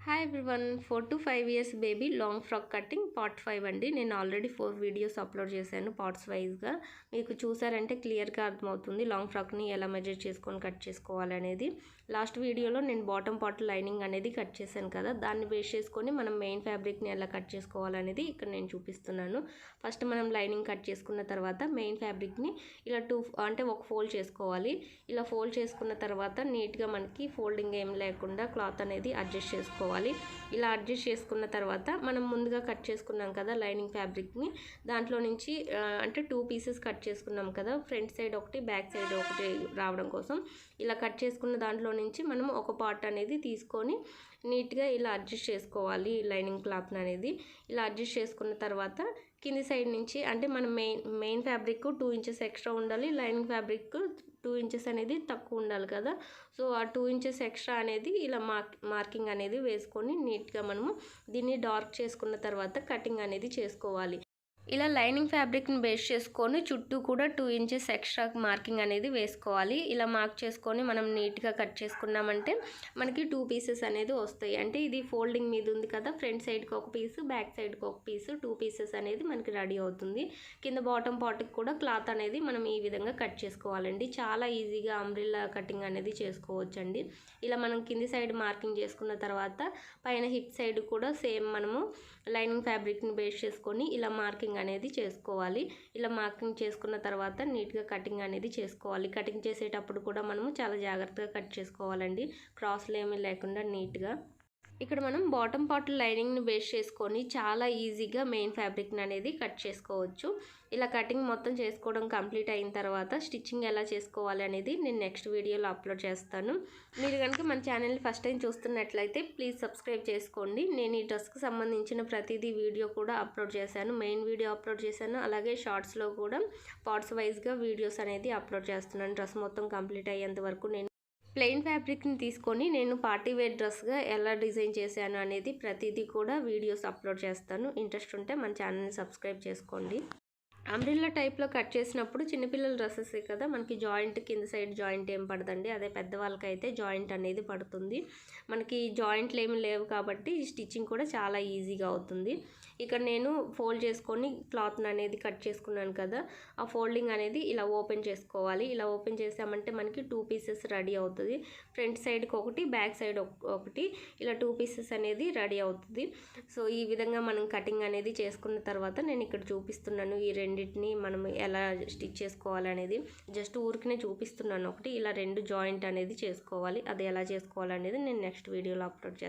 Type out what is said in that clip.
Hi everyone 4 to 5 years baby long frock cutting part 5 అండి. నేను already 4 videos upload చేశాను parts వైజ్గా. మీకు చూసారంటే క్లియర్గా అర్థమవుతుంది లాంగ్ ఫ్రాక్ని ఎలా మెజర్ చేసుకొని కట్ చేసుకోవాలనేది. లాస్ట్ వీడియోలో నేను బాటమ్ పార్ట్ లైనింగ్ అనేది కట్ చేశాను కదా, దాన్ని బేస్ చేసుకొని మనం మెయిన్ ఫ్యాబ్రిక్ని ఎలా కట్ చేసుకోవాలనేది ఇక్కడ నేను చూపిస్తున్నాను. ఫస్ట్ మనం లైనింగ్ కట్ చేసుకున్న తర్వాత మెయిన్ ఫ్యాబ్రిక్ని ఇలా ఒక ఫోల్డ్ చేసుకోవాలి. ఇలా ఫోల్డ్ చేసుకున్న తర్వాత నీట్గా మనకి ఫోల్డింగ్ ఏం లేకుండా క్లాత్ అనేది అడ్జస్ట్ చేసుకోవాలి. ఇలా అడ్జస్ట్ చేసుకున్న తర్వాత మనం ముందుగా కట్ చేసుకున్నాం కదా లైనింగ్ ఫ్యాబ్రిక్ని, దాంట్లో నుంచి అంటే 2 పీసెస్ కట్ చేసుకున్నాం కదా, ఫ్రంట్ సైడ్ ఒకటి బ్యాక్ సైడ్ ఒకటి రావడం కోసం ఇలా కట్ చేసుకున్న దాంట్లో నుంచి మనం ఒక పార్ట్ అనేది తీసుకొని నీట్గా ఇలా అడ్జస్ట్ చేసుకోవాలి. లైనింగ్ క్లాత్ అనేది ఇలా అడ్జస్ట్ చేసుకున్న తర్వాత కింది సైడ్ నుంచి అంటే మనం మెయిన్ ఫ్యాబ్రిక్ 2 ఇంచెస్ ఎక్స్ట్రా ఉండాలి, లైనింగ్ ఫ్యాబ్రిక్ 2 ఇంచెస్ అనేది తక్కువ ఉండాలి కదా. సో ఆ 2 ఇంచెస్ ఎక్స్ట్రా అనేది ఇలా మార్కింగ్ అనేది వేసుకొని నీట్గా మనము దీన్ని డార్క్ చేసుకున్న తర్వాత కటింగ్ అనేది చేసుకోవాలి. ఇలా లైనింగ్ ఫ్యాబ్రిక్ని బేస్ చేసుకొని చుట్టూ కూడా 2 ఇంచెస్ ఎక్స్ట్రా మార్కింగ్ అనేది వేసుకోవాలి. ఇలా మార్క్ చేసుకొని మనం నీట్గా కట్ చేసుకున్నామంటే మనకి 2 పీసెస్ అనేది వస్తాయి. అంటే ఇది ఫోల్డింగ్ మీద ఉంది కదా, ఫ్రంట్ సైడ్కి ఒక పీసు బ్యాక్ సైడ్కి ఒక పీసు 2 పీసెస్ అనేది మనకి రెడీ అవుతుంది. కింద బాటమ్ పార్ట్కి కూడా క్లాత్ అనేది మనం ఈ విధంగా కట్ చేసుకోవాలండి. చాలా ఈజీగా అంబ్రిల్లా కటింగ్ అనేది చేసుకోవచ్చండి. ఇలా మనం కింది సైడ్ మార్కింగ్ చేసుకున్న తర్వాత పైన హిప్ సైడ్ కూడా సేమ్ మనము లైనింగ్ ఫ్యాబ్రిక్ని బేస్ చేసుకొని ఇలా మార్కింగ్ అనేది చేసుకోవాలి. ఇలా మార్కింగ్ చేసుకున్న తర్వాత నీట్గా కటింగ్ అనేది చేసుకోవాలి. కటింగ్ చేసేటప్పుడు కూడా మనము చాలా జాగ్రత్తగా కట్ చేసుకోవాలండి, క్రాస్లు ఏమీ లేకుండా నీట్గా. ఇక్కడ మనం బాటమ్ పార్ట్ లైనింగ్ని బేస్ చేసుకొని చాలా ఈజీగా మెయిన్ ఫ్యాబ్రిక్ని అనేది కట్ చేసుకోవచ్చు. ఇలా కటింగ్ మొత్తం చేసుకోవడం కంప్లీట్ అయిన తర్వాత స్టిచ్చింగ్ ఎలా చేసుకోవాలి అనేది నేను నెక్స్ట్ వీడియోలో అప్లోడ్ చేస్తాను. మీరు కనుక మన ఛానల్ని ఫస్ట్ టైం చూస్తున్నట్లయితే ప్లీజ్ సబ్స్క్రైబ్ చేసుకోండి. నేను ఈ డ్రెస్కి సంబంధించిన ప్రతిదీ వీడియో కూడా అప్లోడ్ చేశాను, మెయిన్ వీడియో అప్లోడ్ చేశాను, అలాగే షార్ట్స్లో కూడా పార్ట్స్ వైజ్గా వీడియోస్ అనేది అప్లోడ్ చేస్తున్నాను. డ్రెస్ మొత్తం కంప్లీట్ అయ్యేంత వరకు నేను ప్లెయిన్ ఫ్యాబ్రిక్ని తీసుకొని నేను పార్టీ వేర్ డ్రెస్గా ఎలా డిజైన్ చేశాను అనేది ప్రతిదీ కూడా వీడియోస్ అప్లోడ్ చేస్తాను. ఇంట్రెస్ట్ ఉంటే మన ఛానల్ని సబ్స్క్రైబ్ చేసుకోండి. అంబ్రిల్లా టైప్లో కట్ చేసినప్పుడు చిన్నపిల్లల డ్రెస్సెస్ కదా, మనకి జాయింట్ కింద సైడ్ జాయింట్ ఏం పడదండి. అదే పెద్దవాళ్ళకైతే జాయింట్ అనేది పడుతుంది. మనకి జాయింట్లు ఏమి లేవు కాబట్టి స్టిచ్చింగ్ కూడా చాలా ఈజీగా అవుతుంది. ఇక్కడ నేను ఫోల్డ్ చేసుకొని క్లాత్ని అనేది కట్ చేసుకున్నాను కదా, ఆ ఫోల్డింగ్ అనేది ఇలా ఓపెన్ చేసుకోవాలి. ఇలా ఓపెన్ చేసామంటే మనకి 2 పీసెస్ రెడీ అవుతుంది. ఫ్రంట్ సైడ్కి ఒకటి బ్యాక్ సైడ్ ఒకటి ఇలా 2 పీసెస్ అనేది రెడీ అవుతుంది. సో ఈ విధంగా మనం కటింగ్ అనేది చేసుకున్న తర్వాత నేను ఇక్కడ చూపిస్తున్నాను ఈ రెండింటిని మనం ఎలా స్టిచ్ చేసుకోవాలనేది. జస్ట్ ఊరికనే చూపిస్తున్నాను ఒకటి. ఇలా 2 జాయింట్ అనేది చేసుకోవాలి. అది ఎలా చేసుకోవాలనేది నేను నెక్స్ట్ వీడియోలో అప్లోడ్ చేస్తాను.